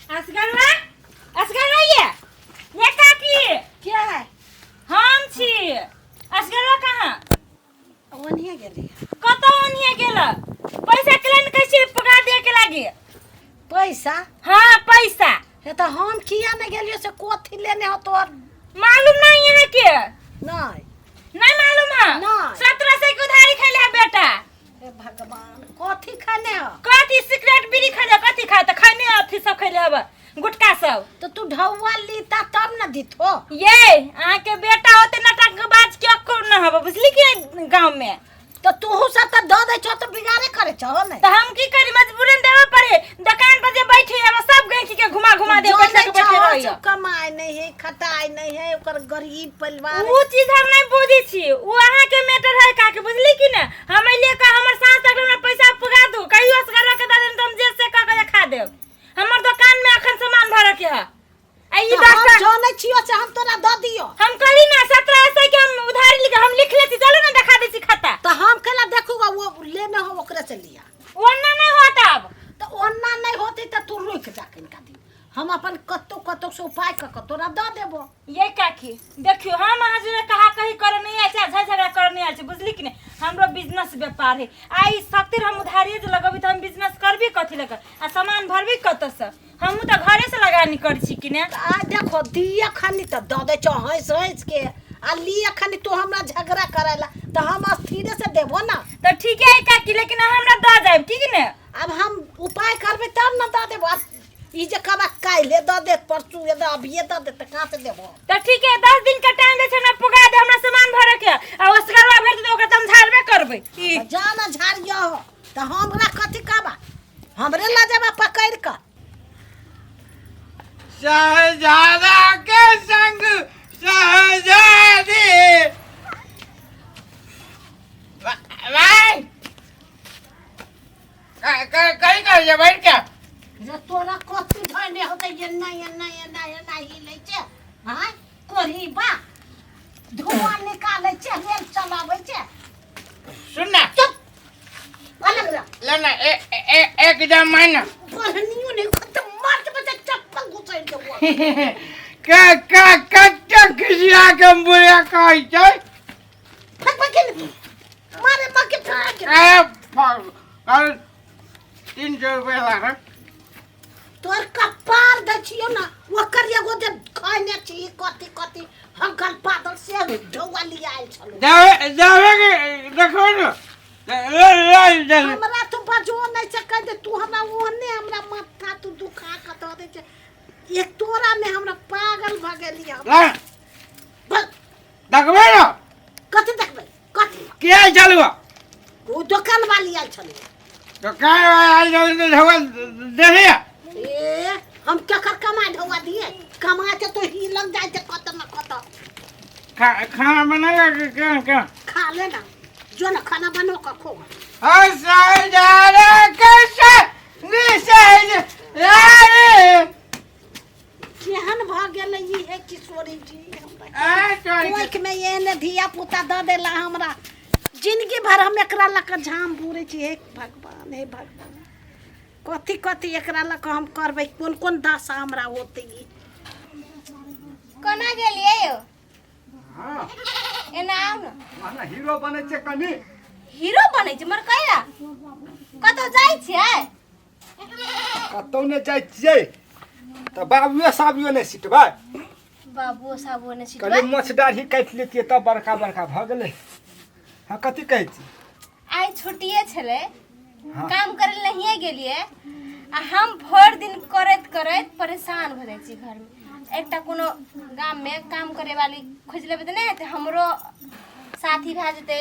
असगरवा असगरवा ये काकी क्या है? हम छी असगरवा कहाँ ओनिया गेली कत ओनिया गेल पैसा केलन कैसे पगा दे के लागे पैसा। हाँ पैसा ये तो हम किया नहीं गेलियो से कोथी लेने हो तोर मालूम नहीं यहाँ के नहीं नहीं मालूम है नहीं। 17 से उधारी खैले है बेटा हे भगवान कोथी खाने हो कथी सिगरेट बीड़ी खैले कथी खाए त खैने अथी सब खैले हब गुटका सब तो तू ढौवा लीता तब न दिथो। ये आहाँ के बेटा होते नाटकबाज क्या करना हब बुझली कि गांव में तो तू सब तो दो दे छो तो बिगाड़े करे छो नहीं तो हम की करी मजबूरन देवे पड़े दुकान पर जे बैठी है सब गई के घुमा घुमा दे पैसा के बैठे रही कमाई नहीं है खटाई नहीं है ओकर गरीब परिवार वो चीज हम नहीं बुझी छी वो आहाँ के मैटर है का के बुझली कि ना हम लिए का हमर सास तक हमरा पैसा पुगा दू कहियो असगर के दे देन तुम जे से का के खा देब हमर दुकान में अखन सामान भर के है आई बात जो नहीं छियो से हम तोरा दे दियो। हम कही ना 17 ऐसे के हम उधारी लेके हम लिख लेती चलो ना दिखा देती खाता तो हम केला देखूगा वो लेने हो ओकरे से लिया ओन्ना नहीं होता अब तो ओन्ना नहीं होती तो तू रुक जा किनका दी हम अपन कत्तो कत्तो से उपाय क तोरा दे देबो। ये काकी देखियो हम आज कहा कही करे नहीं आछे झगड़ा करे नहीं आछे बुझली कि नहीं हमरो बिजनेस व्यापार है आई सतिर हम उधारी जे लगबी त हम बिजनेस करबी कथि लेकर आ सामान भरबी कत से हम तो घरे से लगानी कर छी कि ने आ देखो दिया खानी तो दे दे छो हंस के आ लिया खानी तू हमरा झगड़ा करेला तो हम स्थिर से देबो ना तो ठीक है काकी लेकिन हमरा द जाए ठीक ने अब हम उपाय करबे तब ना दे देबो। ई जे कबा काइले दे दे परसू ये दे अब ये दे दे त कहां से देबो। तो ठीक है 10 दिन का टाइम दे छै ना पुगा दे हमरा सामान भरे के आ उसकरवा भेट दे ओकर हम झाड़बे करबै जाना झाड़ियो हो तो हमरा कथि कहबा हमरे ला जेबा पकड़ के शहजादा के संग शहजादी भाई कहीं कर जा बैठ क्या जे तोरा कथि धने होते ये ना ही ले छे हां कोरी बा धुआं निकाले छे रेल चलावे छे सुन ना चुप अलग लेना एक जम महीना पढ़नियो नहीं खत्म मार के बच्चा चप्पल घुसाई के वो कच्चा खिसिया के बुढ़िया कहै छै फक फक मारे मके फाक अरे 300 रुपया लागा तोर कपार दछियो ना ओकर एगो जे खाने छी कथि हगल पादल से ढौवा लिया आइल छलो जावे के देखो ना हमरा तो बजो नहीं सकै दे तू हमरा ओने हमरा माथा तू दुखा के दे दे छे एक तोरा में हमरा पागल भ गेलिया ला देखबे ना कथि देखबै कथि के चलबा वो दुकान वाली आइल छलो तो काय आई जल्दी ढवा देखिए ए हम केकर कमाई ढौवा दिए कमा के तो ही लग जाए छे कत न कत खाना बनाएगा क्या खा लेना जो ना खाना बनो का खो शहजादा कैसे यारे केहन भ गेलै ई है किशोरी जी हमरा कोइक में ये ने धिया पुता द देला हमरा जिंदगी भर हम एकरा लक झाम बुरे छी हे भगवान कथि एकरा लक हम करबै कोन दशा हमरा होते ई कोना गेलिए यो हां एना आउ न माना हीरो बनै छै कनी हीरो बनै छै मर कहला कत जाई छै कतौ ने जाइ छियै त बाबुए साबियो ने सिटबै बाबू साबू ने सिटबै कनी मोछ दाढ़ी काट लेतिए त बड़का भ गेलै हां कथि कहै छी आई छुट्टिए छले काम करे नहीं गेलिए आ हम भर दिन करत परेशान भ जाई छी घर में एकटा कोनो गांव में काम करे वाली खोज लेबे त नै त हमरो साथी भा जते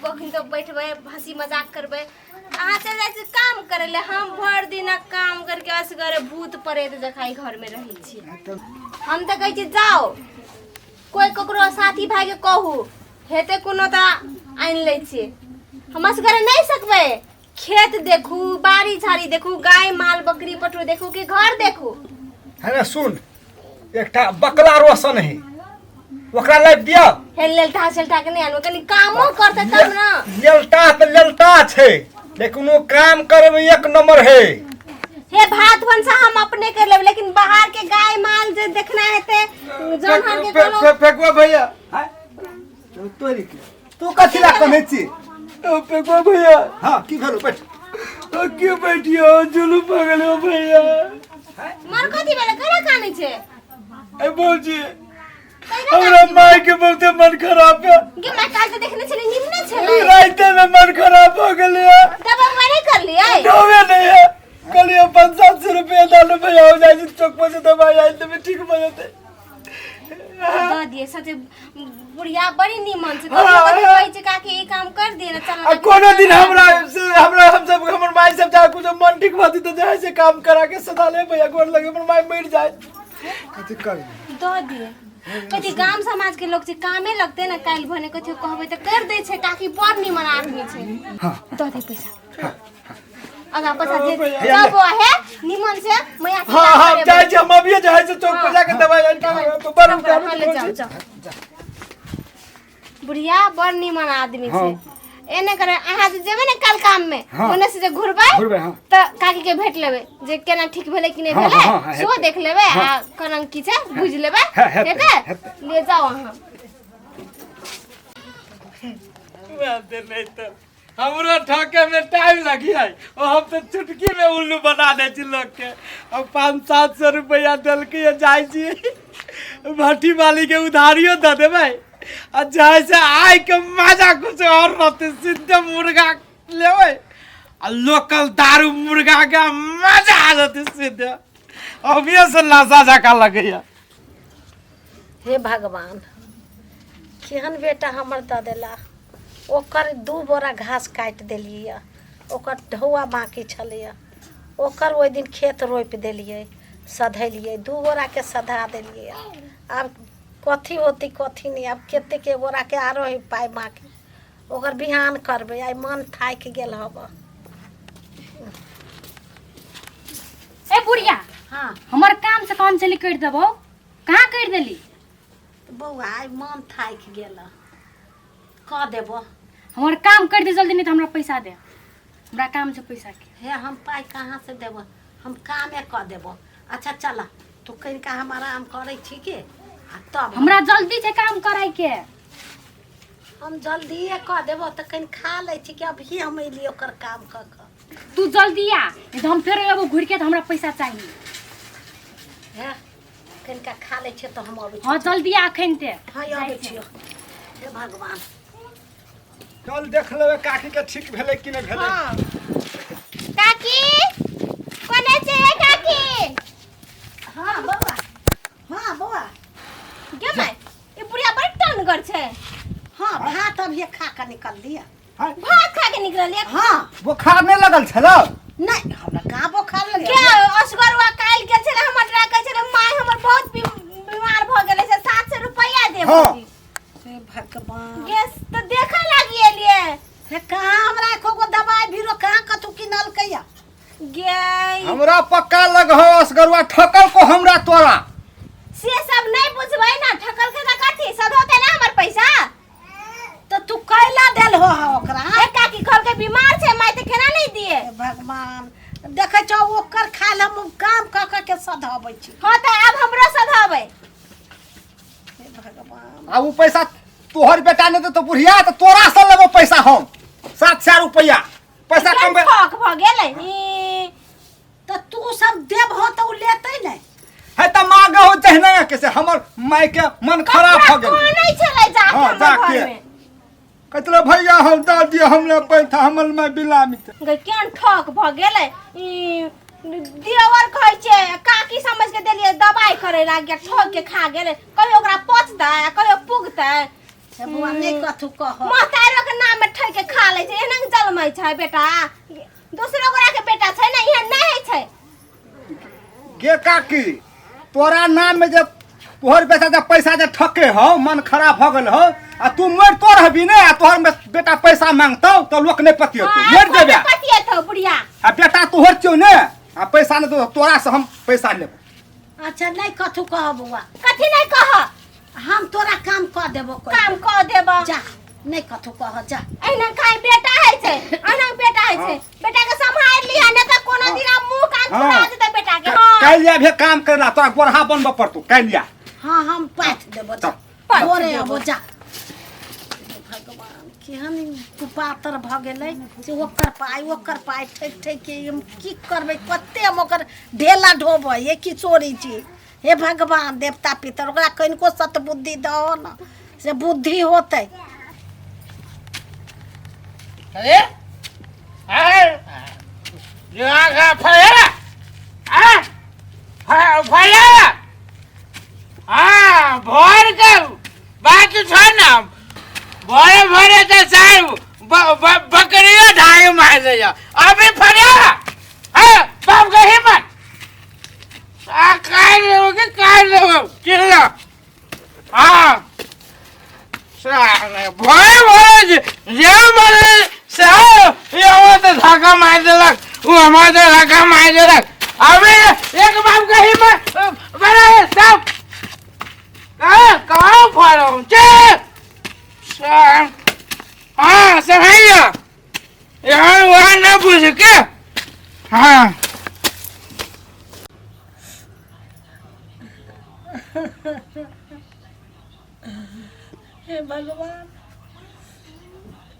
कखन तो बैठबै हंसी मजाक करबै अहाँ चल जाइ छी काम करे ले हम भर दिन काम करके असगरे भूत प्रेत जकाई घर में रही छी हम त कहै छी जाओ कोई ककरो साथी भाई के कहू हेते कोनो त आइन लै छी हम असगरे नहीं सकबै खेत देखू बाड़ी झाड़ी देखू गाय माल बकरी पटरू देखू कि घर देखू है ना सुन एकटा बकला रोशन है ओकरा लाइफ दिया हे लेलटा सेलटा के नहीं आनो कनी कामो करते तब ना लेलटा छै लेकिन वो काम करे में एक नंबर है हे भात भंसा हम अपने कर लेब, लेकिन बाहर के गाय माल जे देखना है ते जौन हर के कोनो फेंकवा भैया तोरी के तू कथी ला कने छी फेंकवा भैया हां की भेलो बैठ क्यों बैठियो जुलू पगल हो भैया मन कथी बेले करे काने छे ए बोलजी हमरा माय के बहुत मन खराब है गे मैं काल तो देखने छले निमने छले रात में मन खराब हो गेले दवा मैंने कर लिया दवा नहीं है कल ये 500 रुपया दान भैया हो जाए चौक पर से दवाई आई तो मैं ठीक हो जाते द दिए सचे बुढ़िया बड़ी निमन से कहि छै काकी ई काम कर दे ना चल कोनो दिन हमरा हम सब हमर माय सब जा कुछ मन ठीक बाती तो जाए से काम करा के सदा ले भैया गोर लगे हमर माय मर जाए कथी कर द दिए कथी गांव समाज के लोग छै कामे लगते ना काल भने कथी कहबे त कर दे छै काकी बड़ निमन आदमी छै हां द दे पैसा अगा पैसा दे सब है निमन से मैया हां जाए हम अभी जाए से चौक पर जाके दवाई आई तो बड़ जाओ बुढ़िया बड़ निमन आदमी छै एने करे अहाँ जे जेबे ने कल काम में ओने से जे घुरबै त काकी के भेट लेबे जे केना ठीक भेले कि नहीं भेले सो देख लेबे आ कनन की छै बुझ लेबे हेते ले जाओ अहाँ दे नहीं तो हमरो ठके में टाइम लगी है और हम तो चुटकी में उल्लू बना दे छी लोग के अब 500-700 रुपया दल के जाई छी भट्टी वाली के उधारियो द देबै आ जैसे आय के मजा कुछ और रहते सीधे मुर्गा लेवे आ लोकल दारू मुर्गा का मजा आ जाते सीधे अभी से नशा जका लगैया हे भगवान केहन बेटा हमर द देला ओकर 2 बोरा घास काट देलिए ओकर ढौआ बाकी छलिए ओकर ओइ दिन खेत रोप देलिए सधेलिए 2 बोरा के सधा देलिए अब कथी होती कथी नहीं अब केते के बोरा के आरो है पाई बाकी ओकर बिहान करबे आई मन थाक गेल हब ए बुढ़िया हाँ हमर काम से काम चली कर देबो कहाँ कर देली बौआ आई मन थाक गेल कह देबो हमर काम कर दे जल्दी नहीं तो हमरा पैसा दे हमरा काम से पैसा के हे हम पाई कहाँ से देबो हम कामे कह देबो अच्छा चला तू कहीं का हमारा आम करे छी के तब हमरा जल्दी से काम कराई के हम जल्दी कह देबो तो कहीं खा ले छी कि अभी हम एलिए ओकर काम क तू जल्दी आ नहीं तो हम फिर एगो घुर के तो हमरा पैसा चाहिए हे कहीं का खा ले छी तो हम अबै छी हां जल्दी आ अखन ते हां आबै छी हे भगवान चल देख लेबे काकी के ठीक भेले कि नहीं भेले हां काकी कोने छै काकी हां बौआ हां बौआ गे माय ई बुढ़िया बड़ टनगर छै हां भात अभी खा के निकल लिया भात खा के निकललिए हां बुखार नहीं लगल छलो नहीं हमरा कहाँ बुखार लगे के असगरवा काल के छले हमर ड्रा कहै छले माय हमर बहुत बीमार भ गेले से 700 रुपया देबो हे भगवान गैस तो देखा लागी एलिए हे कहाँ हमरा एको गो दवाई बीरो कहाँ कतु किनल कैया गे हमरा पक्का लग हो असगरवा ठकल को हमरा तोरा से सब नहीं बुझबै ना ठकल के त कथी सधोते ना हमर पैसा तो तू कैला देल हो ओकरा ए काकी घर के बीमार छै माय त केना नहीं दिए हे भगवान देखे छौ ओकर खाल हम काम क के सधाबै छी हां त अब हमरो सधाबै हे भगवान आ उ पैसा तोहर बेटा ने तो बुढ़िया तो तोरा से लेबो पैसा हम 700 रुपया पैसा कम ठक भ गेलै ई तो तू सब देब हो तो लेतै नहीं है त मांगे हो जहने कैसे हमर माय के मन खराब भ गेल नहीं चले जाके हां जाके घर में कतले भैया हम द दिए हमने पैसा हमल में बिलामी गे केन ठक भ गेलै ई देवर कहै छै काकी समझ के देलिए दवाई करे लाग ठक के खा गेलै कहियो ओकरा पचतै कहियो पुगतै हे बुआ नहीं कथु कह महतारो के नाम में ठक के खा लै छै एना जलमै छै बेटा दूसरो गोरा के बेटा छै ना इहे नहीं है छै गे काकी तोरा नाम में जब तोहर बेटा जब पैसा जे ठके हो मन खराब हो गेल हो आ तू मर तो रहबी ने आ तोहर बेटा पैसा मांगतौ तो लोक नहीं पतियौ तू मर जेबे पतियौ बुढ़िया आ बेटा तोहर छियौ ने आ पैसा ने तोरा से हम पैसा लेब अच्छा नहीं कथु कह बुआ कथी नहीं कह हम तोरा काम क देबो कोई काम क देब जा नहीं कथो कह जा एना काहे बेटा है छे अना बेटा है छे बेटा के संभाल लिया न त कोनो दिन मुंह कान फुला देते बेटा के हां कैलिया भी काम करला तो गोरहा बनब पड़तो कैलिया हाँ हम पैठ देबो जा ओरे अब जा भगवान केहन कुपातर भ गेलै से ओकर पाइ ठेक ठेक के हम की करबै कते हम ओकर ढेला ढोबै ये किशोरी जी हे भगवान देवता पितर ओकरा कनिको सतबुद्धि दहो न से बुद्धि होतै अरे जगह फया फया भर के बात छोड़ भरे भरे तो सार बकरियों ढाई मार दे अभी फरिया बाप का हिम्मत काट लोगे किलो भरे भरे जो मरे से ये तो धक्का मार देलक वो हमारे धक्का मार देलक अभी एक बाप का हिम्मत बड़ा सब कहाँ फरो हाँ समझिए यहाँ वहाँ न पूछ के हाँ हे भगवान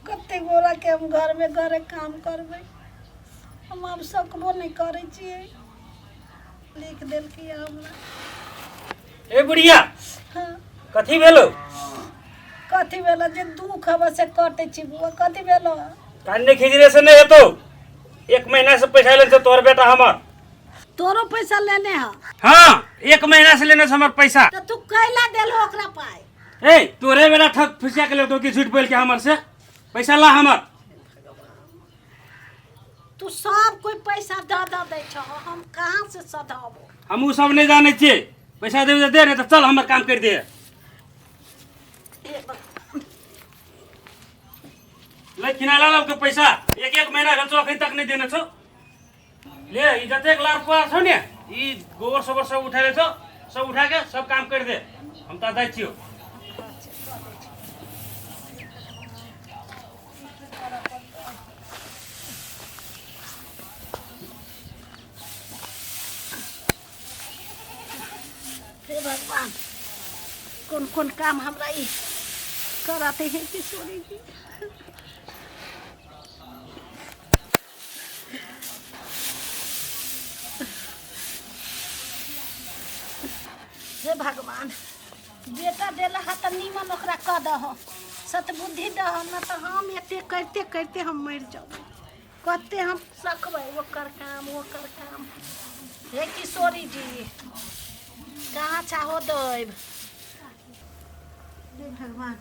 कते गोरा के हम घर में घरे काम करबै हम अब सकबो नहीं करे छियै लिख देल कि हमरा ए बुढ़िया हाँ कथी भेलो कथी भेलो जे दुख हवा से कटे छी बुआ कथी भेलो कान्ने खिजरे से नहीं हेतो 1 महीना से पैसा लेने से तोहर बेटा हमर तोरो पैसा लेने हा हाँ 1 महीना से लेने से हमर पैसा तो तू कैला देलो ओकरा पाई ए तोरे बेटा ठग फुसिया के ले तो की झूठ बोल के हमर से पैसा ला हमर तू सब कोई पैसा द दे छ हम कहां से सधाबो हम उ सब नहीं जाने छे पैसा दे नहीं तो चल हमर काम कर दे ले किनाला ला के पैसा 1 महीना भेल छो अखन तक नहीं देने छो ले ई जतेक लाख रुपया छो ने ई गोबर सोबर सब उठा ले छो सब उठा के सब काम कर दे हम ता दै छियो हे भगवान कौन कौन काम हमरा ई कराते हैं किशोरी जी हे भगवान बेटा देला हा त नीमन ओकरा क दहो सतबुद्धि दहो न त हम एते करते करते हम मर जाब कते हम सकबै ओकर काम हे किशोरी जी कहाँ चाहो देव हे भगवान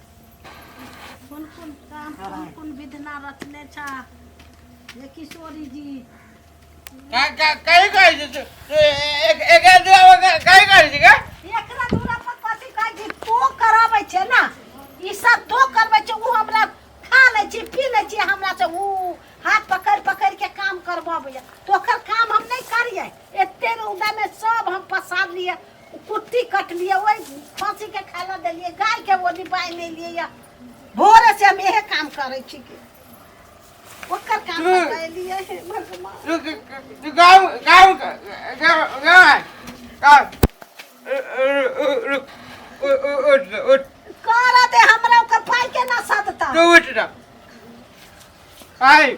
कौन कौन काम कौन कौन विधना रचने छा हे किशोरी जी कहीं एक कहीं का एकरा दूरा पर कथी कहै छी तो कराबै छै ना ई सब तो करबै छै उ हमरा खा लै छी पी लै छी हमरा से उ हाथ पकड़ पकड़ के काम करबाबै तो ओकर काम हम नहीं करिए एते रौदा में सब हम पसार लिए कुट्टी कट लिए वही फांसी के खाला देलिए गाय के वो निपाई नहीं लिए भोरे से हम यही काम करे छी के ओकर काम कर लिए हे भगवान कर दे हमरा ओकर पाई के ना सदता उठ जा आई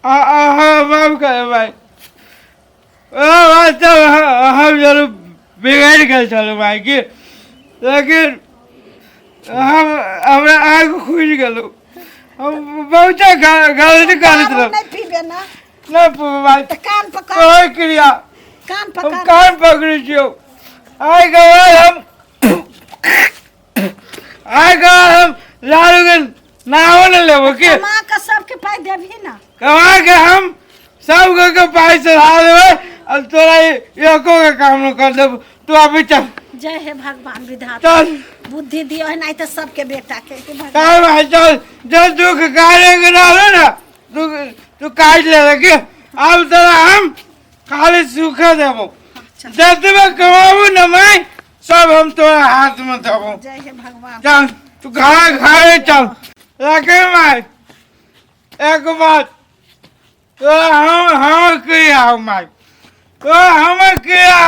बाबू का भाई हम जरूर बिगड़ गए चलो भाई की लेकिन हम हमरा आग खुज गेलो हम बहुत गलती करत रहो नहीं पीबे ना ना भाई त कान पकड़ कोई क्रिया कान हम पकड़ कान पकड़ी छियो आइ गए हम लालू के नाव न लेबो के मां का सबके पाई देबही ना कमा के हम सब के पाई चढ़ा देबे अब तोरा एको के काम न कर देब तू अभी चल जय हे भगवान विधाता चल बुद्धि दियो है नहीं तो सबके बेटा के भगवान चल भाई चल जब दुख काटे के डालो ना तू काट ले लगे अब तोरा हम खाली सुख देबो जब कमाबू न मैं सब हम तोरा हाथ में देबो। जय हे भगवान। चल तू घरे चल। रखे माई एक बात तो हम किया माई तो हम किया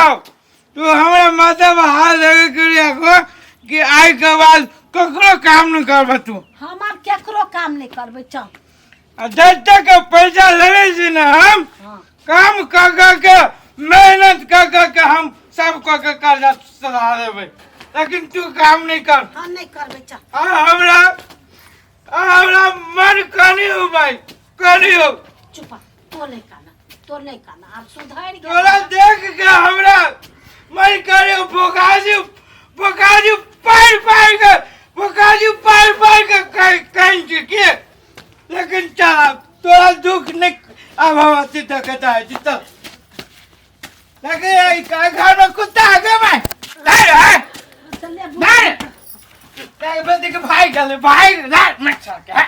तू हमारे माथा पर हाथ लगे क्रिया को कि आई के बाद ककरो काम नहीं करब तू। हम अब केकरो काम नहीं करबे चल। जब तक पैसा ले छी ना हम काम कर के मेहनत कर के हम सब के कर्जा सधा देबै लेकिन तू काम नहीं कर। हाँ नहीं करबे चल। हमरा मन कनी हो भाई कनी हो। चुप तो नहीं काना अब सुधर गया। तोरा देख के हमरा मन करे बोकाजी पार के कहीं के लेकिन चल तोरा दुख नहीं अब हम अति तक है चल लगे घर में कुत्ता आ गया मैं नहीं नहीं भाई गले भाई मैं चल के